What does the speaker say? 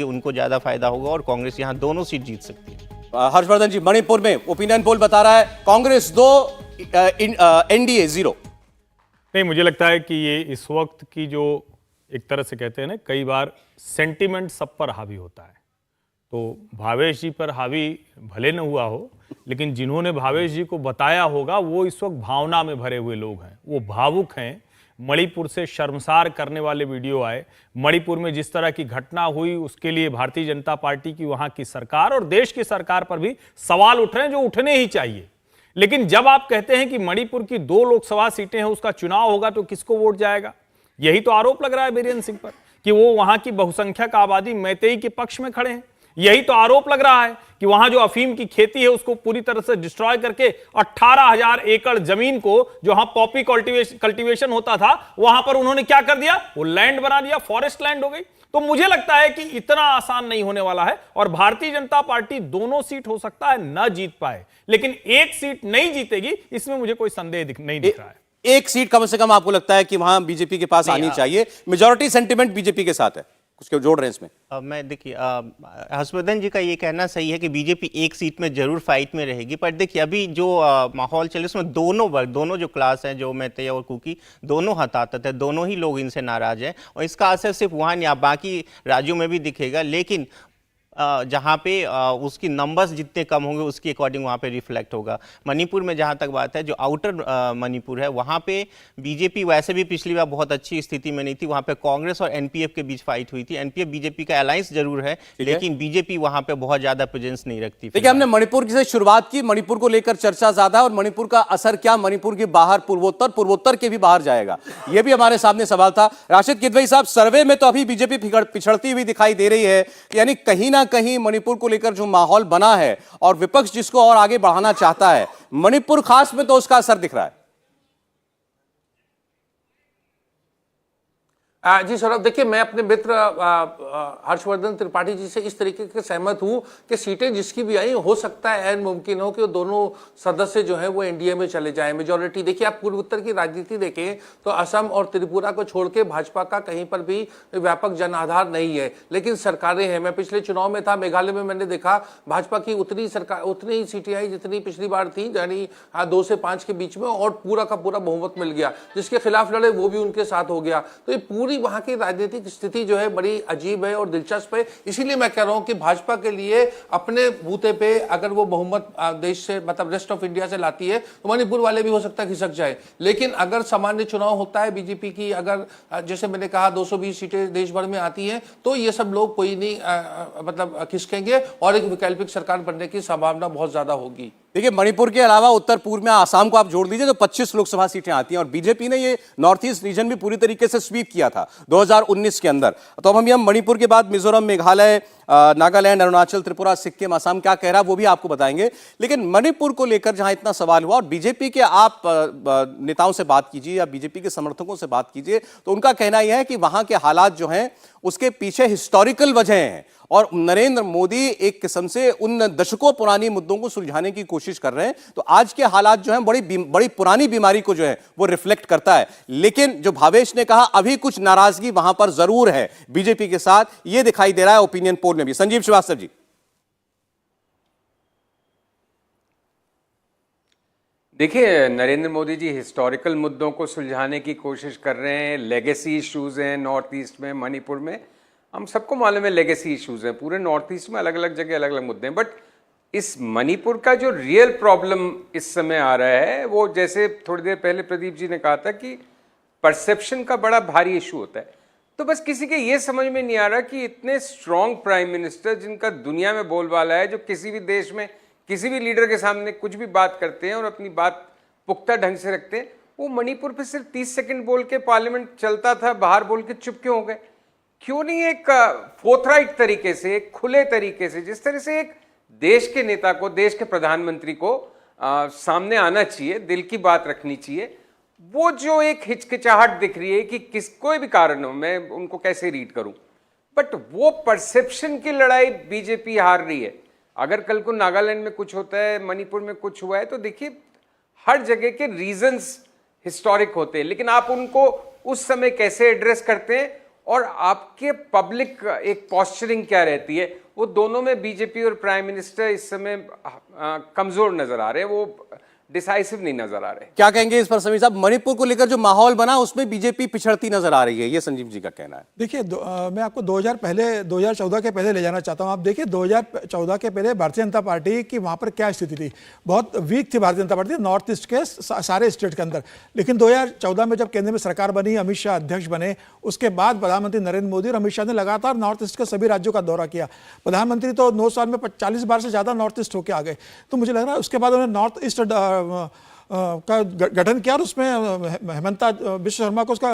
उनको ज्यादा फायदा होगा और कांग्रेस यहाँ दोनों सीट जीत सकती है। हर्षवर्धन जी, मणिपुर में ओपिनियन पोल बता रहा है कांग्रेस 2, एनडीए 0। नहीं, मुझे लगता है कि ये इस वक्त की जो एक तरह से कहते हैं ना, कई बार सेंटिमेंट सब पर हावी होता है। तो भावेश जी पर हावी भले न हुआ हो, लेकिन जिन्होंने भावेश जी को बताया होगा वो इस वक्त भावना में भरे हुए लोग हैं, वो भावुक हैं। मणिपुर से शर्मसार करने वाले वीडियो आए, मणिपुर में जिस तरह की घटना हुई उसके लिए भारतीय जनता पार्टी की वहां की सरकार और देश की सरकार पर भी सवाल उठ रहे हैं जो उठने ही चाहिए। लेकिन जब आप कहते हैं कि मणिपुर की 2 लोकसभा सीटें हैं, उसका चुनाव होगा तो किसको वोट जाएगा? यही तो आरोप लग रहा है बीरेंद्र सिंह पर कि वो वहां की बहुसंख्यक आबादी मैतेई के पक्ष में खड़े हैं। यही तो आरोप लग रहा है कि वहां जो अफीम की खेती है उसको पूरी तरह से डिस्ट्रॉय करके 18,000 एकड़ जमीन को, जहां पॉपी कल्टीवेशन होता था, वहां पर उन्होंने क्या कर दिया? वो लैंड बना दिया, फॉरेस्ट लैंड हो गई। तो मुझे लगता है कि इतना आसान नहीं होने वाला है और भारतीय जनता पार्टी दोनों सीट हो सकता है न जीत पाए, लेकिन एक सीट नहीं जीतेगी, इसमें मुझे कोई संदेह नहीं दिख रहा है। एक सीट कम से कम आपको लगता है कि वहां बीजेपी के पास आनी चाहिए? मेजॉरिटी सेंटिमेंट बीजेपी के साथ है, उसके जोड़ रहे हैं इसमें। मैं देखिए, हर्षवर्धन जी का ये कहना सही है कि बीजेपी एक सीट में जरूर फाइट में रहेगी, पर देखिए अभी जो माहौल चले उसमें दोनों वर्ग, दोनों जो क्लास हैं, जो मैतेई और कुकी, दोनों हताहत है, दोनों ही लोग इनसे नाराज हैं और इसका असर सिर्फ वहाँ नहीं, बाकी राज्यों में भी दिखेगा। लेकिन जहाँ पे उसकी नंबर्स जितने कम होंगे उसके अकॉर्डिंग वहाँ पे रिफ्लेक्ट होगा। मणिपुर में जहाँ तक बात है, जो आउटर मणिपुर है वहाँ पे बीजेपी वैसे भी पिछली बार बहुत अच्छी स्थिति में नहीं थी, वहाँ पे कांग्रेस और एनपीएफ के बीच फाइट हुई थी। एनपीएफ बीजेपी का अलायंस जरूर है, लेकिन बीजेपी वहाँ पे बहुत ज्यादा प्रेजेंस नहीं रखती। देखिए, हमने मणिपुर से शुरुआत की, मणिपुर को लेकर चर्चा ज्यादा है और मणिपुर का असर क्या मणिपुर के बाहर, पूर्वोत्तर के भी बाहर जाएगा, यह भी हमारे सामने सवाल था। राशिद किदवई साहब, सर्वे में तो अभी बीजेपी पिछड़ती हुई दिखाई दे रही है, यानी कहीं ना कहीं मणिपुर को लेकर जो माहौल बना है और विपक्ष जिसको और आगे बढ़ाना चाहता है, मणिपुर खास में तो उसका असर दिख रहा है। जी सौरभ, देखिए मैं अपने मित्र हर्षवर्धन त्रिपाठी जी से इस तरीके से सहमत हूं कि सीटें जिसकी भी आई, हो सकता है ऐन मुमकिन हो कि वो दोनों सदस्य जो है वो एनडीए में चले जाएं। मेजॉरिटी देखिए, आप पूर्वोत्तर की राजनीति देखें तो असम और त्रिपुरा को छोड़ के भाजपा का कहीं पर भी व्यापक जन आधार नहीं है, लेकिन सरकारें हैं। मैं पिछले चुनाव में था, मेघालय में मैंने देखा भाजपा की उतनी ही सीटें आई जितनी पिछली बार थी, यानी 2 से 5 के बीच में, और पूरा का पूरा बहुमत मिल गया। जिसके खिलाफ लड़े वो भी उनके साथ हो गया। तो ये पूरी वहां की राजनीतिक स्थिति जो है बड़ी अजीब है और दिलचस्प है। इसीलिए मैं कह रहा हूं कि भाजपा के लिए अपने बूते पे अगर वो बहुमत देश से, मतलब रेस्ट ऑफ इंडिया से लाती है, तो मणिपुर वाले भी हो सकता है खिसक जाए। लेकिन अगर सामान्य चुनाव होता है बीजेपी की, अगर जैसे मैंने कहा 220 सीटें देश भर में आती हैं, तो ये सब लोग कोई नहीं मतलब खिसकेंगे और एक वैकल्पिक सरकार बनने की संभावना बहुत ज्यादा होगी। देखिए, मणिपुर के अलावा उत्तर पूर्व में आसाम को आप जोड़ लीजिए तो 25 लोकसभा सीटें आती हैं और बीजेपी ने ये नॉर्थ ईस्ट रीजन भी पूरी तरीके से स्वीप किया था 2019 के अंदर। तो अब हम मणिपुर के बाद मिजोरम, मेघालय, नागालैंड, अरुणाचल, त्रिपुरा, सिक्किम, असम क्या कह रहा है वो भी आपको बताएंगे। लेकिन मणिपुर को लेकर जहां इतना सवाल हुआ और बीजेपी के आप नेताओं से बात कीजिए या बीजेपी के समर्थकों से बात कीजिए तो उनका कहना यह है कि वहां के हालात जो हैं उसके पीछे हिस्टोरिकल वजह हैं और नरेंद्र मोदी एक किस्म से उन दशकों पुरानी मुद्दों को सुलझाने की कोशिश कर रहे हैं। तो आज के हालात जो हैं बड़ी पुरानी बीमारी को जो है वो रिफ्लेक्ट करता है। लेकिन जो भावेश ने कहा, अभी कुछ नाराजगी वहां पर जरूर है बीजेपी के साथ, ये दिखाई दे रहा है ओपिनियन पोल में भी। संजीव श्रीवास्तव जी। देखिए, नरेंद्र मोदी जी हिस्टोरिकल मुद्दों को सुलझाने की कोशिश कर रहे हैं। लेगेसी इश्यूज हैं नॉर्थ ईस्ट में, मणिपुर में, हम सबको मालूम है लेगेसी इश्यूज हैं। पूरे नॉर्थ ईस्ट में अलग अलग जगह अलग अलग मुद्दे हैं, बट इस मणिपुर का जो रियल प्रॉब्लम इस समय आ रहा है वो, जैसे थोड़ी देर पहले प्रदीप जी ने कहा था कि परसेप्शन का बड़ा भारी इशू होता है। तो बस किसी के ये समझ में नहीं आ रहा कि इतने स्ट्रॉन्ग प्राइम मिनिस्टर जिनका दुनिया में बोलबाला है, जो किसी भी देश में किसी भी लीडर के सामने कुछ भी बात करते हैं और अपनी बात पुख्ता ढंग से रखते हैं, वो मणिपुर पे सिर्फ 30 सेकंड बोल के पार्लियामेंट चलता था, बाहर बोल के चुप क्यों हो गए? क्यों नहीं एक फोर्थराइट तरीके से, एक खुले तरीके से, जिस तरह से एक देश के नेता को, देश के प्रधानमंत्री को सामने आना चाहिए, दिल की बात रखनी चाहिए, वो जो एक हिचकिचाहट दिख रही है कि कोई भी कारण हो, मैं उनको कैसे रीड करूं, बट वो परसेप्शन की लड़ाई बीजेपी हार रही है। अगर कल को नागालैंड में कुछ होता है, मणिपुर में कुछ हुआ है, तो देखिए हर जगह के रीजंस हिस्टोरिक होते हैं, लेकिन आप उनको उस समय कैसे एड्रेस करते हैं और आपके पब्लिक एक पॉस्चरिंग क्या रहती है, वो दोनों में बीजेपी और प्राइम मिनिस्टर इस समय कमजोर नजर आ रहे हैं, वो डिसाइसिव नहीं नजर आ रहे। क्या कहेंगे इस पर समीर साहब? मणिपुर को लेकर जो माहौल बना उसमें बीजेपी पिछड़ती नजर आ रही है, ये संजीव जी का कहना है। देखिए मैं आपको 2014 के पहले ले जाना चाहता हूं। आप देखिए 2014 के पहले भारतीय जनता पार्टी की वहां पर क्या स्थिति थी, बहुत वीक थी Bharatiya Janata party north east के सारे स्टेट के अंदर। लेकिन 2014 में जब केंद्र में सरकार बनी, अमित शाह अध्यक्ष बने, उसके बाद प्रधानमंत्री नरेंद्र मोदी और अमित शाह ने लगातार नॉर्थ ईस्ट के सभी राज्यों का दौरा किया। प्रधानमंत्री तो 9 साल में 40 बार से ज्यादा नॉर्थ ईस्ट होकर आ गए। तो मुझे लग रहा है उसके बाद उन्होंने नॉर्थ ईस्ट का गठन किया और उसमें हेमंता विश्व शर्मा को उसका